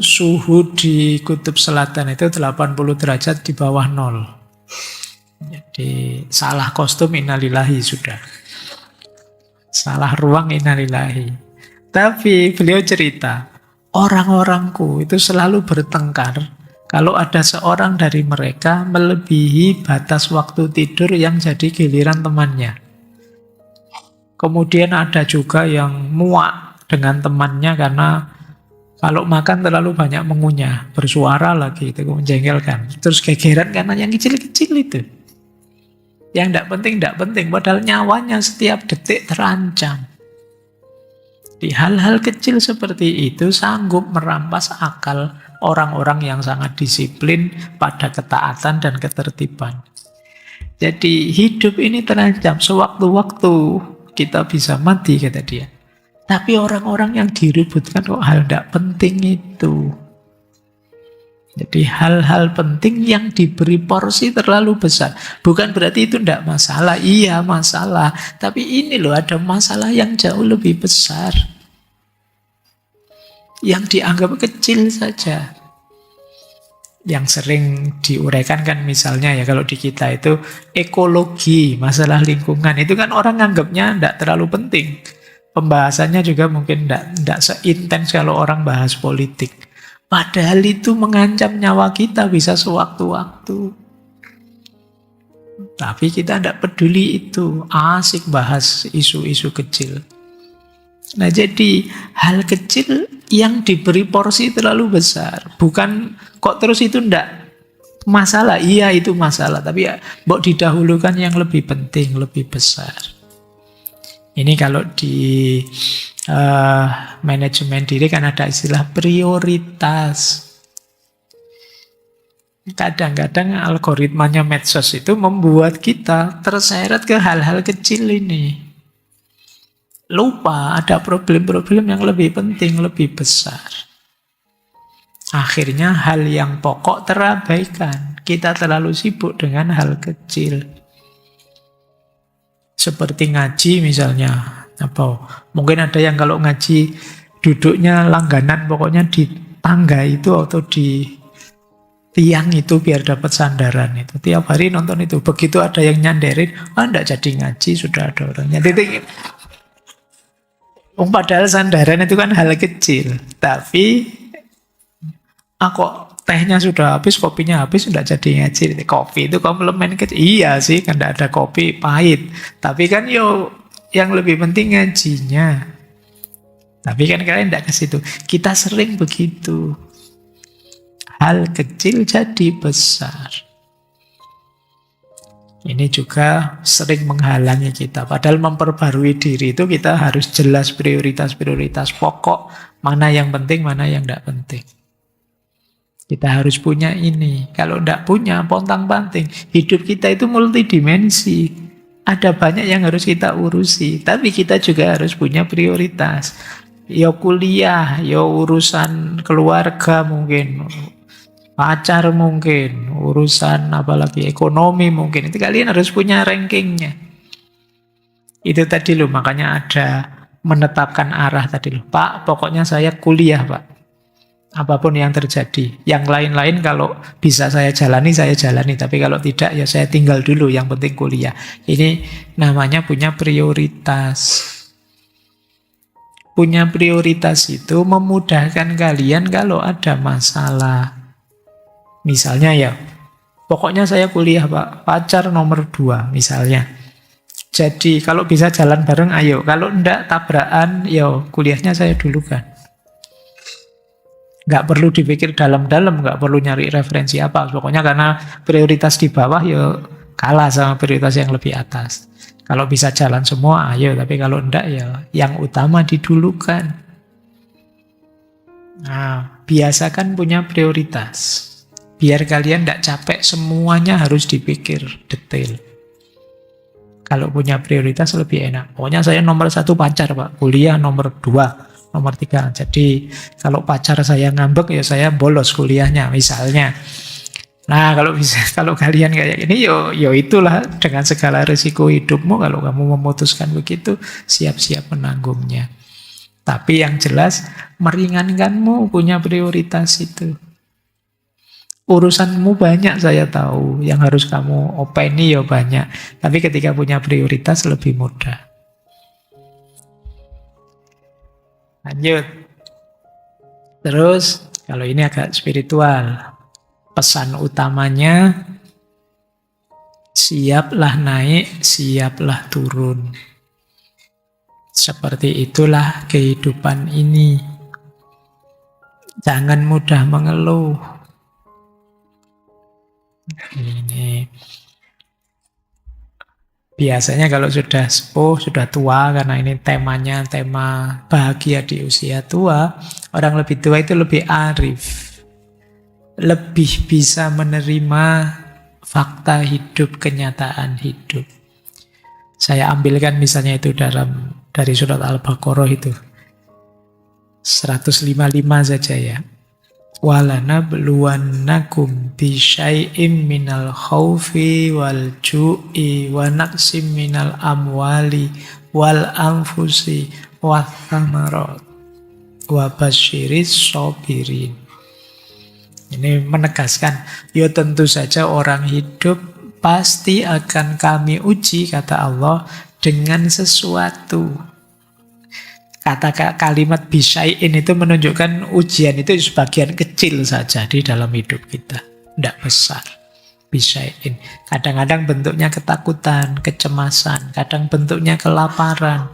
suhu di kutub selatan itu 80 derajat di bawah nol. Jadi salah kostum innalillahi sudah. Salah ruang innalillahi. Tapi beliau cerita, orang-orangku itu selalu bertengkar kalau ada seorang dari mereka melebihi batas waktu tidur yang jadi giliran temannya. Kemudian ada juga yang muak dengan temannya karena kalau makan terlalu banyak mengunyah, bersuara lagi, itu menjengkelkan. Terus gegeran karena yang kecil-kecil itu. Yang tidak penting, padahal nyawanya setiap detik terancam. Di hal-hal kecil seperti itu sanggup merampas akal orang-orang yang sangat disiplin pada ketaatan dan ketertiban. Jadi hidup ini terancam, sewaktu-waktu kita bisa mati, kata dia. Tapi orang-orang yang diributkan kok hal tidak penting itu. Jadi hal-hal penting yang diberi porsi terlalu besar. Bukan berarti itu tidak masalah. Iya masalah. Tapi ini loh ada masalah yang jauh lebih besar. Yang dianggap kecil saja. Yang sering diuraikan kan misalnya ya kalau di kita itu ekologi, masalah lingkungan. Itu kan orang anggapnya tidak terlalu penting. Pembahasannya juga mungkin tidak seintens kalau orang bahas politik. Padahal itu mengancam nyawa kita bisa sewaktu-waktu. Tapi kita tidak peduli itu. Asik bahas isu-isu kecil. Nah jadi hal kecil yang diberi porsi terlalu besar. Bukan kok terus itu tidak masalah. Iya itu masalah. Tapi ya mbok didahulukan yang lebih penting, lebih besar. Ini kalau di manajemen diri kan ada istilah prioritas. Kadang-kadang algoritmanya medsos itu membuat kita terseret ke hal-hal kecil ini. Lupa ada problem-problem yang lebih penting, lebih besar. Akhirnya hal yang pokok terabaikan. Kita terlalu sibuk dengan hal kecil. Seperti ngaji misalnya, apa? Mungkin ada yang kalau ngaji duduknya langganan, pokoknya di tangga itu atau di tiang itu biar dapat sandaran itu. Tiap hari nonton itu. Begitu ada yang nyanderin, enggak jadi ngaji, sudah ada orang nyanderin. Padahal sandaran itu kan hal kecil. Tapi kok tehnya sudah habis, kopinya habis, sudah jadi ngaji. Kopi itu komplement kecil. Iya sih, kan tidak ada kopi, pahit. Tapi kan yang lebih penting ngajinya. Tapi kan kalian tidak ke situ. Kita sering begitu. Hal kecil jadi besar. Ini juga sering menghalangi kita. Padahal memperbarui diri itu kita harus jelas prioritas-prioritas pokok. Mana yang penting, mana yang tidak penting. Kita harus punya ini. Kalau tidak punya, pontang-panting. Hidup kita itu multidimensi. Ada banyak yang harus kita urusi. Tapi kita juga harus punya prioritas. Ya kuliah, ya urusan keluarga mungkin. Pacar mungkin. Urusan apalagi ekonomi mungkin. Itu kalian harus punya rankingnya. Itu tadi loh, makanya ada menetapkan arah tadi loh. Pak, pokoknya saya kuliah, Pak. Apapun yang terjadi. Yang lain-lain kalau bisa saya jalani. Tapi kalau tidak, ya saya tinggal dulu. Yang penting kuliah. Ini namanya punya prioritas. Punya prioritas itu memudahkan kalian kalau ada masalah. Misalnya ya, pokoknya saya kuliah Pak. Pacar nomor 2 misalnya. Jadi kalau bisa jalan bareng, ayo. Kalau enggak, tabrakan, ya kuliahnya saya dulukan. Nggak perlu dipikir dalam-dalam, nggak perlu nyari referensi apa. Pokoknya karena prioritas di bawah ya kalah sama prioritas yang lebih atas. Kalau bisa jalan semua, ayo. Tapi kalau enggak ya yang utama didulukan. Nah, biasakan punya prioritas. Biar kalian enggak capek semuanya harus dipikir detail. Kalau punya prioritas lebih enak. Pokoknya saya nomor 1 pacar Pak, kuliah nomor 2. Nomor 3. Jadi kalau pacar saya ngambek ya saya bolos kuliahnya misalnya. Nah kalau bisa, kalau kalian kayak gini yo itulah dengan segala risiko hidupmu. Kalau kamu memutuskan begitu, siap-siap menanggungnya. Tapi yang jelas meringankanmu punya prioritas itu. Urusanmu banyak saya tahu, yang harus kamu openi ya banyak. Tapi ketika punya prioritas lebih mudah. Lanjut. Terus, kalau ini agak spiritual. Pesan utamanya, siaplah naik, siaplah turun. Seperti itulah kehidupan ini. Jangan mudah mengeluh. Ini. Biasanya kalau sudah sepuh, sudah tua, karena ini temanya tema bahagia di usia tua, orang lebih tua itu lebih arif, lebih bisa menerima fakta hidup, kenyataan hidup. Saya ambilkan misalnya itu dari surat Al-Baqarah itu, 155 saja ya. وَلَنَبْلُوَنَّكُمْ بِشَيْءٍ مِّنَ الْخَوْفِ وَالْجُوعِ وَنَقْصٍ مِّنَ الْأَمْوَالِ وَالْأَنْفُسِ وَالثَّمَرَاتِ وَبَشِّرِ الصَّابِرِينَ. Ini menegaskan, ya tentu saja orang hidup pasti akan kami uji, kata Allah, dengan sesuatu. Kalimat bisyai'in itu menunjukkan ujian itu sebagian kecil saja di dalam hidup kita. Tidak besar. Bisyai'in. Kadang-kadang bentuknya ketakutan, kecemasan. Kadang bentuknya kelaparan.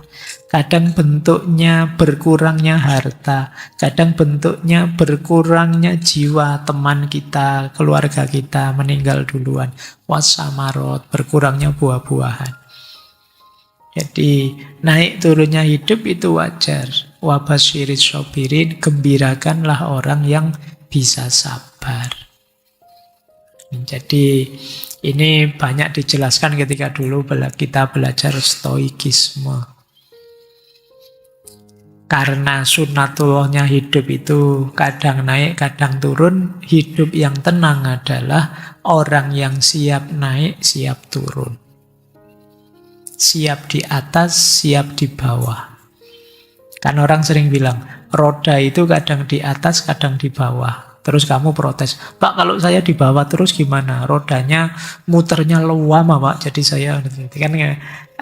Kadang bentuknya berkurangnya harta. Kadang bentuknya berkurangnya jiwa teman kita, keluarga kita meninggal duluan. Wasamarot, berkurangnya buah-buahan. Jadi naik turunnya hidup itu wajar. Wabasyiris sobirin, gembirakanlah orang yang bisa sabar. Jadi ini banyak dijelaskan ketika dulu kita belajar stoikisme. Karena sunnatullahnya hidup itu kadang naik, kadang turun. Hidup yang tenang adalah orang yang siap naik, siap turun. Siap di atas, siap di bawah. Kan orang sering bilang, roda itu kadang di atas, kadang di bawah. Terus kamu protes, Pak kalau saya di bawah terus gimana? Rodanya muternya lama Pak, jadi saya... Kan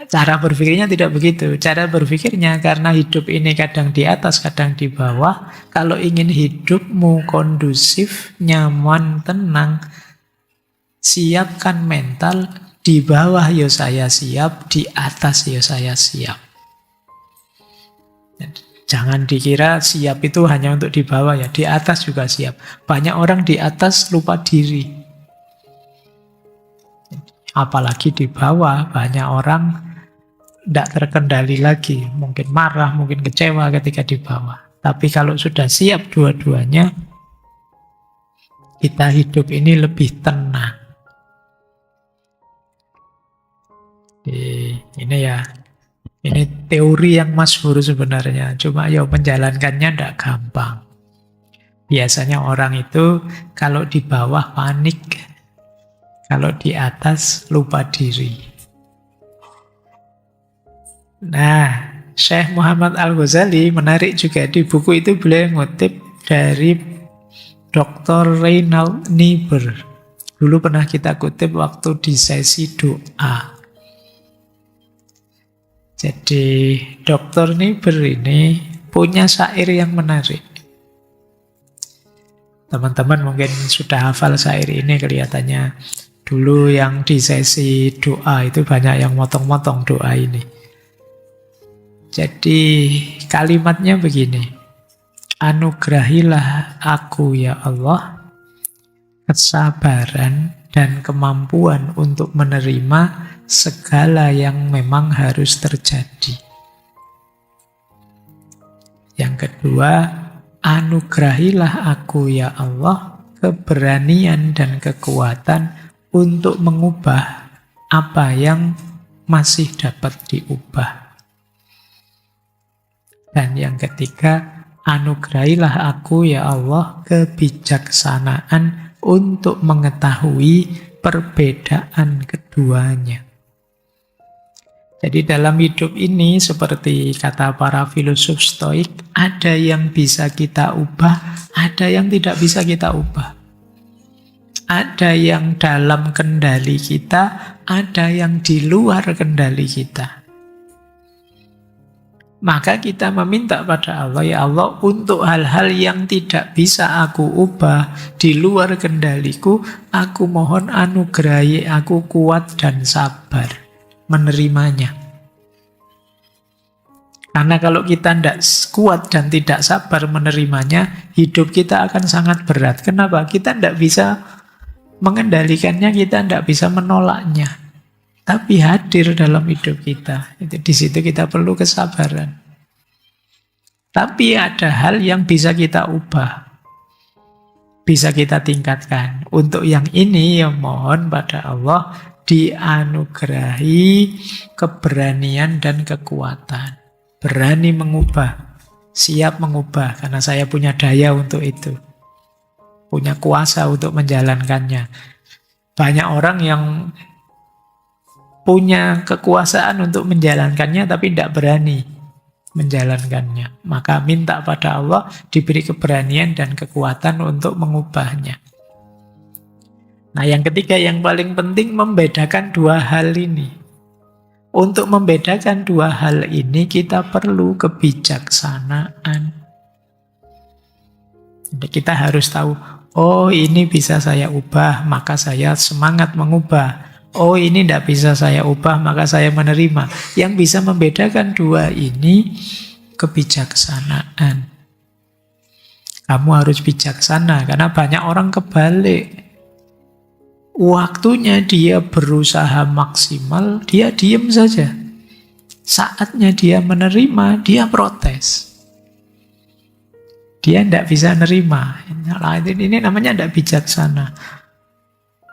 cara berpikirnya tidak begitu. Cara berpikirnya karena hidup ini kadang di atas, kadang di bawah. Kalau ingin hidupmu kondusif, nyaman, tenang, siapkan mental, di bawah ya saya siap, di atas ya saya siap. Jangan dikira siap itu hanya untuk di bawah ya, di atas juga siap. Banyak orang di atas lupa diri. Apalagi di bawah, banyak orang tidak terkendali lagi. Mungkin marah, mungkin kecewa ketika di bawah. Tapi kalau sudah siap dua-duanya, kita hidup ini lebih tenang. Ini ya, ini teori yang masyhur sebenarnya. Cuma ya menjalankannya tidak gampang. Biasanya orang itu kalau di bawah panik, kalau di atas lupa diri. Nah, Syekh Muhammad Al-Ghazali menarik juga di buku itu beliau ngutip dari Dr. Reinald Niebuhr. Dulu pernah kita kutip waktu di sesi doa. Jadi Dr. Niebuhr ini punya syair yang menarik. Teman-teman mungkin sudah hafal syair ini kelihatannya. Dulu yang di sesi doa itu banyak yang motong-motong doa ini. Jadi kalimatnya begini. Anugerahilah aku ya Allah kesabaran dan kemampuan untuk menerima segala yang memang harus terjadi. Yang kedua, anugerahilah aku ya Allah keberanian dan kekuatan untuk mengubah apa yang masih dapat diubah. Dan yang ketiga, anugerahilah aku ya Allah kebijaksanaan untuk mengetahui perbedaan keduanya. Jadi dalam hidup ini seperti kata para filosof Stoik, ada yang bisa kita ubah, ada yang tidak bisa kita ubah. Ada yang dalam kendali kita, ada yang di luar kendali kita. Maka kita meminta pada Allah, ya Allah, untuk hal-hal yang tidak bisa aku ubah, di luar kendaliku, aku mohon anugerahi aku kuat dan sabar menerimanya. Karena kalau kita tidak kuat dan tidak sabar menerimanya, hidup kita akan sangat berat. Kenapa? Kita tidak bisa mengendalikannya, kita tidak bisa menolaknya. Tapi hadir dalam hidup kita. Di situ kita perlu kesabaran. Tapi ada hal yang bisa kita ubah. Bisa kita tingkatkan. Untuk yang ini, ya mohon pada Allah dianugerahi keberanian dan kekuatan. Berani mengubah, siap mengubah, karena saya punya daya untuk itu. Punya kuasa untuk menjalankannya. Banyak orang yang punya kekuasaan untuk menjalankannya, tapi tidak berani menjalankannya. Maka minta pada Allah diberi keberanian dan kekuatan untuk mengubahnya. Nah, yang ketiga, yang paling penting membedakan dua hal ini. Untuk membedakan dua hal ini kita perlu kebijaksanaan. Jadi kita harus tahu, oh ini bisa saya ubah, maka saya semangat mengubah. Oh ini tidak bisa saya ubah, maka saya menerima. Yang bisa membedakan dua ini kebijaksanaan. Kamu harus bijaksana, karena banyak orang kebalik. Waktunya dia berusaha maksimal, dia diem saja. Saatnya dia menerima, dia protes. Dia tidak bisa nerima. Ini namanya tidak bijaksana.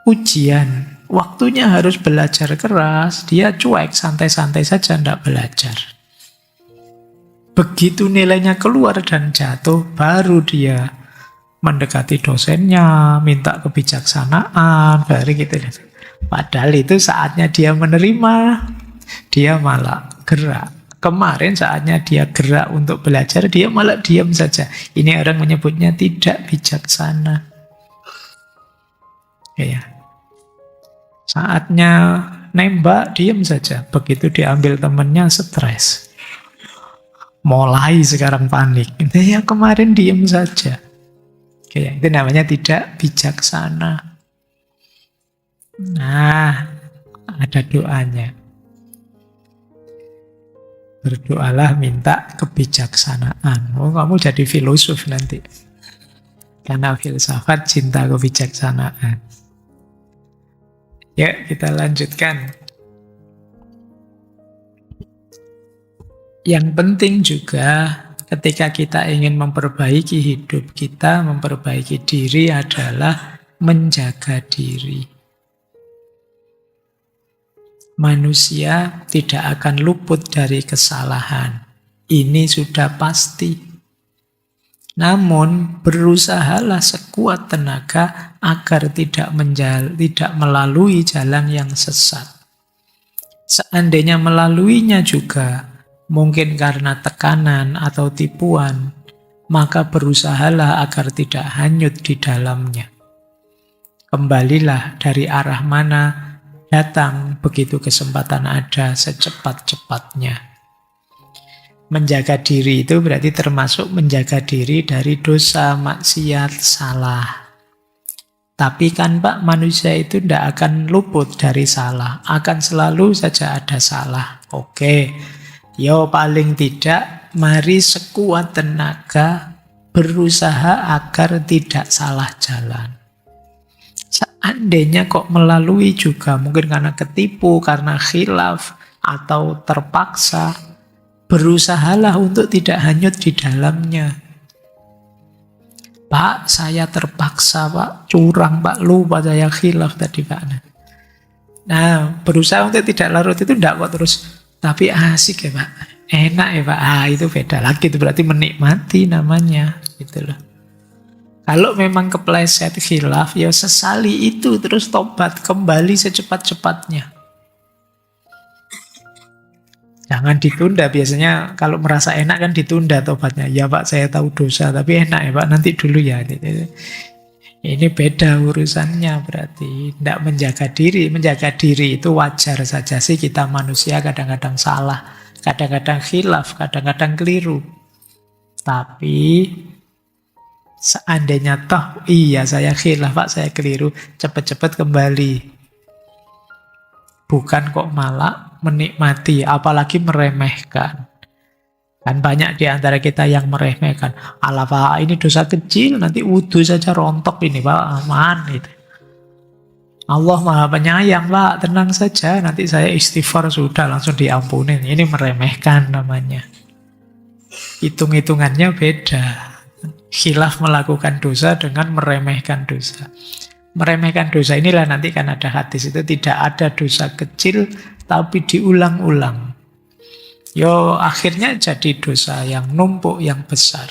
Ujian, waktunya harus belajar keras, dia cuek, santai-santai saja, tidak belajar. Begitu nilainya keluar dan jatuh, baru dia mendekati dosennya, minta kebijaksanaan, baru gitu. Padahal itu saatnya dia menerima. dia malah gerak. Kemarin saatnya dia gerak untuk belajar, dia malah diam saja. Ini orang menyebutnya tidak bijaksana. Ya. Saatnya nembak, diam saja. Begitu diambil temannya, stres. Mulai sekarang panik. Ya kemarin diam saja. Ya, itu namanya tidak bijaksana. Nah, ada doanya. Berdoalah minta kebijaksanaan. Oh, kamu jadi filosof nanti. Karena filsafat cinta kebijaksanaan. Ya, kita lanjutkan. Yang penting juga ketika kita ingin memperbaiki hidup kita, memperbaiki diri adalah menjaga diri. Manusia tidak akan luput dari kesalahan. Ini sudah pasti. Namun berusahalah sekuat tenaga agar tidak melalui jalan yang sesat. Seandainya melaluinya juga, mungkin karena tekanan atau tipuan, maka berusahalah agar tidak hanyut di dalamnya. Kembalilah dari arah mana datang begitu kesempatan ada secepat-cepatnya. Menjaga diri itu berarti termasuk menjaga diri dari dosa, maksiat, salah. Tapi kan Pak, manusia itu tidak akan luput dari salah. Akan selalu saja ada salah. Oke, yo paling tidak mari sekuat tenaga berusaha agar tidak salah jalan. Seandainya kok melalui juga, mungkin karena ketipu, karena khilaf, atau terpaksa, berusahalah untuk tidak hanyut di dalamnya. Pak, saya terpaksa, Pak, curang, Pak, lupa saya khilaf tadi, Pak. Nah, berusaha untuk tidak larut itu tidak kok terus, tapi asik ya, Pak, enak ya, Pak. Itu beda lagi, itu berarti menikmati namanya, gitu loh. Kalau memang kepleset khilaf, ya sesali itu, terus tobat, kembali secepat-cepatnya. Jangan ditunda, biasanya kalau merasa enak kan ditunda tobatnya. Ya Pak, saya tahu dosa, tapi enak ya Pak, nanti dulu ya. Ini beda urusannya berarti. Tidak menjaga diri. Menjaga diri itu wajar saja sih, kita manusia kadang-kadang salah, kadang-kadang khilaf, kadang-kadang keliru. Tapi seandainya toh, iya saya khilaf Pak, saya keliru, cepat-cepat kembali. Bukan kok malah menikmati, apalagi meremehkan. Kan banyak di antara kita yang meremehkan. Alah Pak, ini dosa kecil, nanti wudhu saja rontok ini Pak, aman gitu. Allah Maha Penyayang Pak, tenang saja, nanti saya istighfar sudah langsung diampunin. Ini meremehkan namanya. Hitung-hitungannya beda. Khilaf melakukan dosa dengan meremehkan dosa. Meremehkan dosa inilah nanti kan ada hadis itu, tidak ada dosa kecil tapi diulang-ulang. Yo akhirnya jadi dosa yang numpuk, yang besar.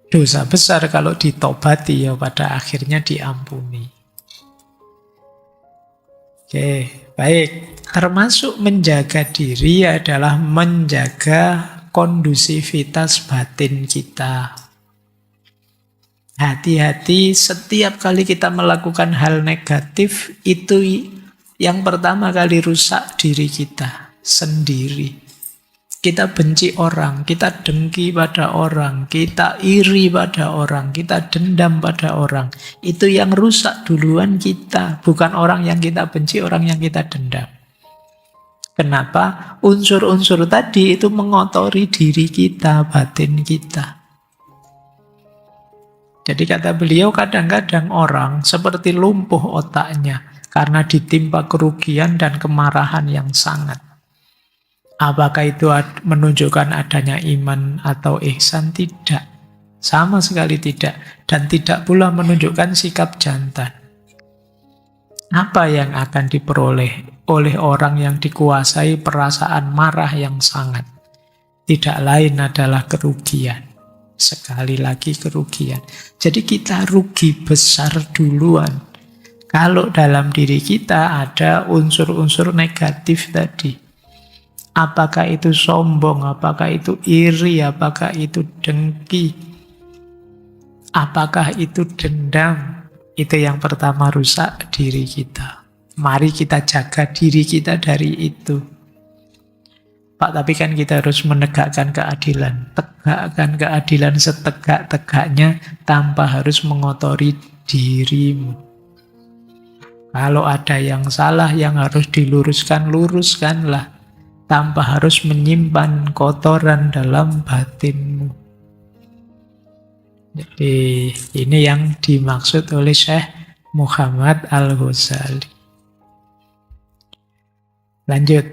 Dosa besar kalau ditobati ya pada akhirnya diampuni. Oke, baik. Termasuk menjaga diri adalah menjaga kondusivitas batin kita. Hati-hati setiap kali kita melakukan hal negatif, itu yang pertama kali rusak diri kita sendiri. Kita benci orang, kita dengki pada orang, kita iri pada orang, kita dendam pada orang. Itu yang rusak duluan kita, bukan orang yang kita benci, orang yang kita dendam. Kenapa? Unsur-unsur tadi itu mengotori diri kita, batin kita. Jadi kata beliau, kadang-kadang orang seperti lumpuh otaknya karena ditimpa kerugian dan kemarahan yang sangat. Apakah itu menunjukkan adanya iman atau ihsan? Tidak. Sama sekali tidak. Dan tidak pula menunjukkan sikap jantan. Apa yang akan diperoleh oleh orang yang dikuasai perasaan marah yang sangat? Tidak lain adalah kerugian. Sekali lagi kerugian. Jadi kita rugi besar duluan. Kalau dalam diri kita ada unsur-unsur negatif tadi. Apakah itu sombong, apakah itu iri, apakah itu dengki, apakah itu dendam. Itu yang pertama rusak diri kita. Mari kita jaga diri kita dari itu. Pak, tapi kan kita harus menegakkan keadilan. Tegakkan keadilan setegak-tegaknya tanpa harus mengotori dirimu. Kalau ada yang salah yang harus diluruskan, luruskanlah. Tanpa harus menyimpan kotoran dalam batinmu. Jadi ini yang dimaksud oleh Syekh Muhammad Al-Ghazali. Lanjut.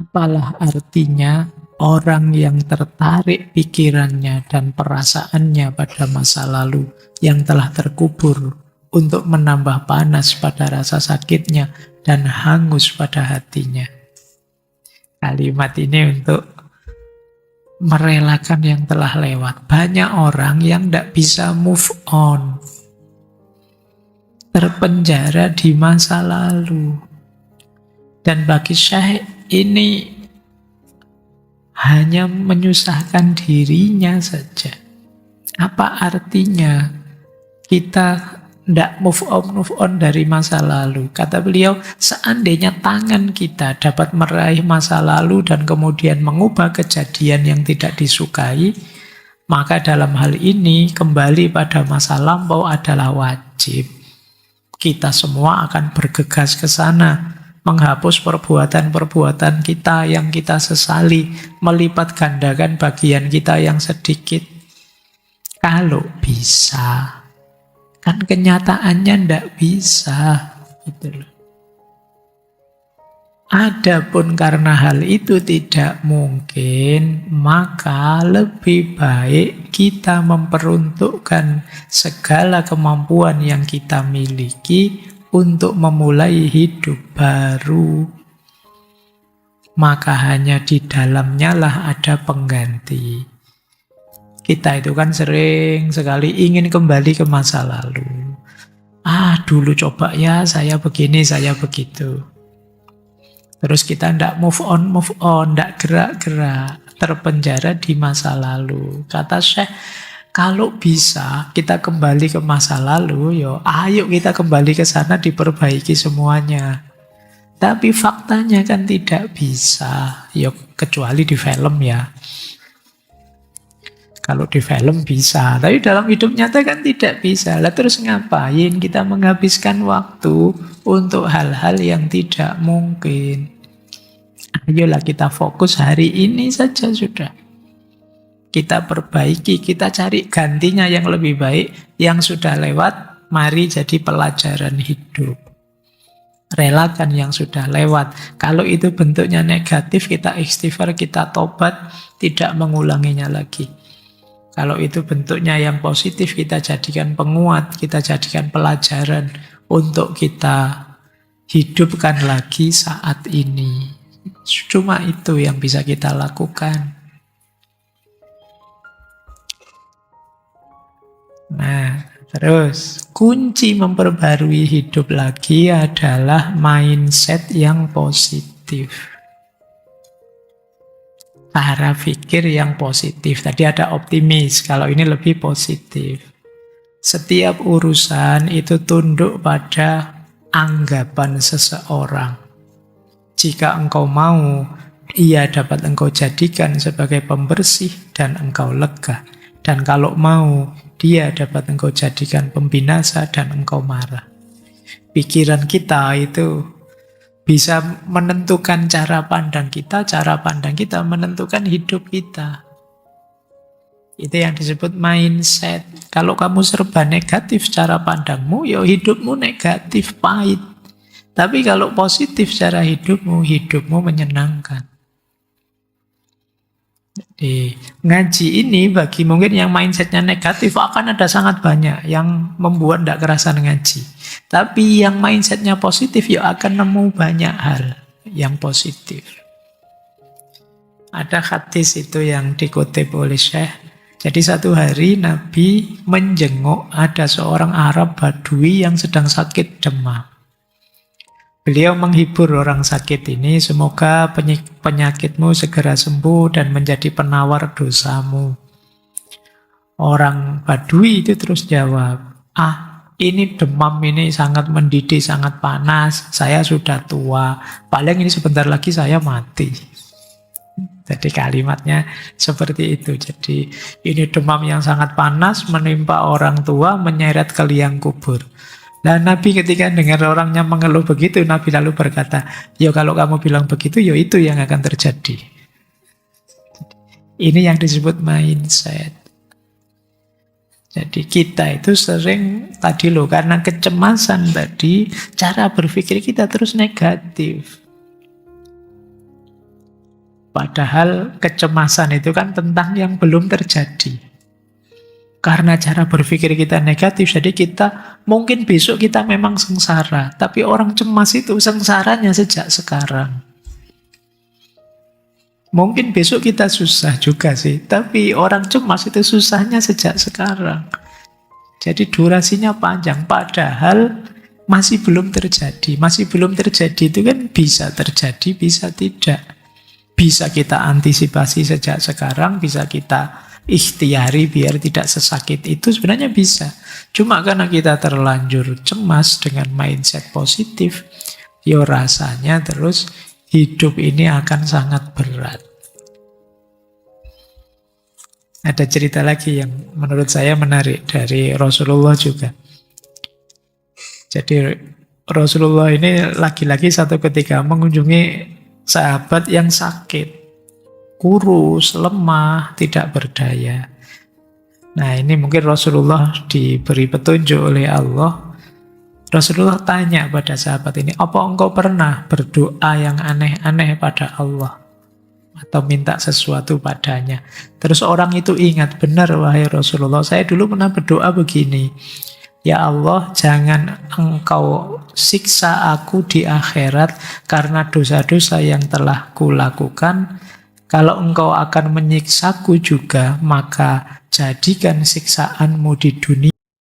Apalah artinya orang yang tertarik pikirannya dan perasaannya pada masa lalu yang telah terkubur untuk menambah panas pada rasa sakitnya dan hangus pada hatinya. Kalimat ini untuk merelakan yang telah lewat. Banyak orang yang tidak bisa move on. Terpenjara di masa lalu. Dan bagi Syekh ini hanya menyusahkan dirinya saja. Apa artinya kita tidak move on dari masa lalu? Kata beliau, seandainya tangan kita dapat meraih masa lalu dan kemudian mengubah kejadian yang tidak disukai, maka dalam hal ini kembali pada masa lampau adalah wajib. Kita semua akan bergegas ke sana, menghapus perbuatan-perbuatan kita yang kita sesali, melipat gandakan bagian kita yang sedikit. Kalau bisa. Kan kenyataannya ndak bisa, gitu loh. Adapun karena hal itu tidak mungkin, maka lebih baik kita memperuntukkan segala kemampuan yang kita miliki untuk memulai hidup baru. Maka hanya di dalamnya lah ada pengganti. Kita itu kan sering sekali ingin kembali ke masa lalu. Dulu coba ya, saya begini, saya begitu. Terus kita ndak move on, ndak gerak-gerak, terpenjara di masa lalu. Kata Syekh, kalau bisa kita kembali ke masa lalu, ayo kita kembali ke sana, diperbaiki semuanya. Tapi faktanya kan tidak bisa, kecuali di film ya. Kalau di film bisa, tapi dalam hidup nyata kan tidak bisa. Lah terus ngapain kita menghabiskan waktu untuk hal-hal yang tidak mungkin? Ayolah kita fokus hari ini saja sudah. Kita perbaiki, kita cari gantinya yang lebih baik. Yang sudah lewat, mari jadi pelajaran hidup. Relakan yang sudah lewat. Kalau itu bentuknya negatif, kita istighfar, kita tobat, tidak mengulanginya lagi. Kalau itu bentuknya yang positif, kita jadikan penguat, kita jadikan pelajaran untuk kita hidupkan lagi saat ini. Cuma itu yang bisa kita lakukan. Nah, terus kunci memperbarui hidup lagi adalah mindset yang positif. Cara pikir yang positif. Tadi ada optimis, kalau ini lebih positif. Setiap urusan itu tunduk pada anggapan seseorang. Jika engkau mau, ia dapat engkau jadikan sebagai pembersih dan engkau lega. Dan kalau mau, dia dapat engkau jadikan pembinasa dan engkau marah. Pikiran kita itu bisa menentukan cara pandang kita menentukan hidup kita. Itu yang disebut mindset. Kalau kamu serba negatif cara pandangmu, hidupmu negatif, pahit. Tapi kalau positif cara hidupmu menyenangkan. Jadi ngaji ini bagi mungkin yang mindsetnya negatif akan ada sangat banyak yang membuat tidak kerasan ngaji. Tapi yang mindsetnya positif akan nemu banyak hal yang positif. Ada hadis itu yang dikutip oleh Syekh. Jadi satu hari Nabi menjenguk ada seorang Arab Badui yang sedang sakit demam. Beliau menghibur orang sakit ini, semoga penyakitmu segera sembuh dan menjadi penawar dosamu. Orang Badui itu terus jawab, ini demam ini sangat mendidih, sangat panas, saya sudah tua, paling ini sebentar lagi saya mati. Jadi kalimatnya seperti itu. Jadi ini demam yang sangat panas menimpa orang tua, menyeret ke liang kubur. Nah, Nabi ketika dengar orangnya mengeluh begitu, Nabi lalu berkata, ya kalau kamu bilang begitu, ya itu yang akan terjadi. Ini yang disebut mindset. Jadi kita itu sering tadi loh, karena kecemasan tadi, cara berpikir kita terus negatif. Padahal kecemasan itu kan tentang yang belum terjadi. Karena cara berpikir kita negatif, jadi kita mungkin besok kita memang sengsara. Tapi orang cemas itu sengsaranya sejak sekarang. Mungkin besok kita susah juga sih, tapi orang cemas itu susahnya sejak sekarang. Jadi durasinya panjang, padahal masih belum terjadi. Masih belum terjadi itu kan bisa terjadi, bisa tidak. Bisa kita antisipasi sejak sekarang, bisa kita ikhtiari biar tidak sesakit itu, sebenarnya bisa. Cuma karena kita terlanjur cemas dengan mindset positif, ya rasanya terus hidup ini akan sangat berat. Ada cerita lagi yang menurut saya menarik dari Rasulullah juga. Jadi Rasulullah ini lagi-lagi satu ketika mengunjungi sahabat yang sakit, kurus, lemah, tidak berdaya. Nah, ini mungkin Rasulullah diberi petunjuk oleh Allah. Rasulullah tanya pada sahabat ini, apa engkau pernah berdoa yang aneh-aneh pada Allah? Atau minta sesuatu padanya? Terus orang itu ingat, benar wahai Rasulullah, saya dulu pernah berdoa begini, ya Allah, jangan engkau siksa aku di akhirat karena dosa-dosa yang telah kulakukan. Kalau engkau akan menyiksaku juga, maka jadikan siksaanmu di dunia